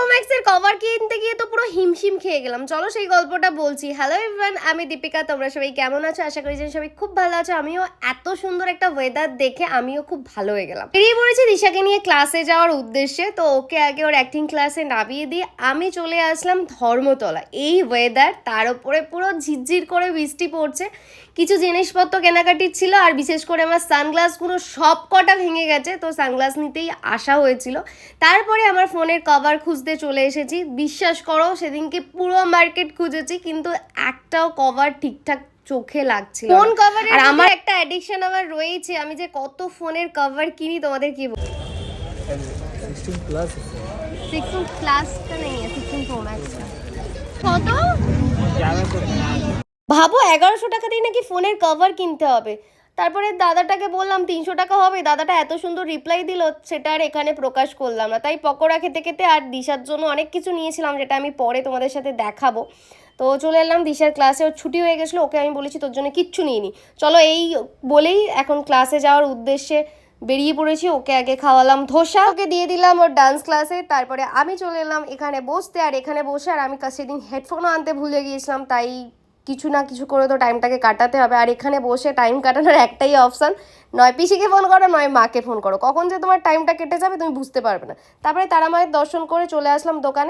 Pro ম্যাক্সের cover কিনতে গিয়ে তো পুরো হিমশিম খেয়ে গেলাম। চলো সেই গল্পটা বলছি। হ্যালো এভরিওয়ান, আমি দীপিকা। তোমরা সবাই কেমন আছো? আশা করি যে সবাই খুব ভালো আছো। আমিও এত সুন্দর একটা ওয়েদার দেখে আমিও খুব ভালো হয়ে গেলাম। বেরিয়ে পড়েছি দিশাকে নিয়ে ক্লাসে যাওয়ার উদ্দেশ্যে। তো ওকে আগে ওর অ্যাক্টিং ক্লাসে নামিয়ে দিয়ে আমি চলে আসলাম ধর্মতলা। এই ওয়েদার, তার উপরে পুরো ঝিরঝির করে বৃষ্টি পড়ছে। কিছু জিনিসপত্র কেনাকাটির ছিল, আর বিশেষ করে আমার সানগ্লাসগুলো সব কটা ভেঙে গেছে, তো সানগ্লাস নিতেই আসা হয়েছিল। তারপরে আমার ফোনের কভার খুঁজতে চলে এসেছি। বিশ্বাস করো, সেদিনকে পুরো মার্কেট খুঁজেছি, কিন্তু একটাও কভার ঠিকঠাক চোখে লাগছিল ফোন কভার। আর আমার একটা অ্যাডিকশন আমার রয়েছে, আমি যে কত ফোনের কভার কিনি তোমাদের কি বলবো। 16 प्लस 16 প্লাস का नहीं है, 16 प्रो मैक्स का। কত? ভাবো 1100 টাকা দিয়ে নাকি ফোনের কভার কিনতে হবে। তারপরে দাদাটাকে বললাম 300 টাকা হবে। দাদাটা এত সুন্দর রিপ্লাই দিল, সেটা আর এখানে প্রকাশ করলাম না। তাই পকোড়া খেতে খেতে আর দিশার জন্য অনেক কিছু নিয়েছিলাম, যেটা আমি পরে তোমাদের সাথে দেখাবো। তো চলে এলাম দিশার ক্লাসে। ওর ছুটি হয়ে গেছিলো, ওকে আমি বলেছি তোর জন্য কিচ্ছু নিইনি। চলো এই বলেই এখন ক্লাসে যাওয়ার উদ্দেশ্যে বেরিয়ে পড়েছি। ওকে আগে খাওয়ালাম ধোসা, ওকে দিয়ে দিলাম ওর ডান্স ক্লাসে। তারপরে আমি চলে এলাম এখানে বসতে। আর এখানে বসে আর আমি সেদিন হেডফোনও আনতে ভুলে গিয়েছিলাম, তাই কিছু না কিছু করে তো টাইমটাকে কাটাতে হবে। আর এখানে বসে টাইম কাটানোর একটাই অপশান, নয় পিসিকে ফোন করো, নয় মাকে ফোন করো। কখন যে তোমার টাইমটা কেটে যাবে তুমি বুঝতে পারবে না। তারপরে তারা মায়ের দর্শন করে চলে আসলাম দোকানে।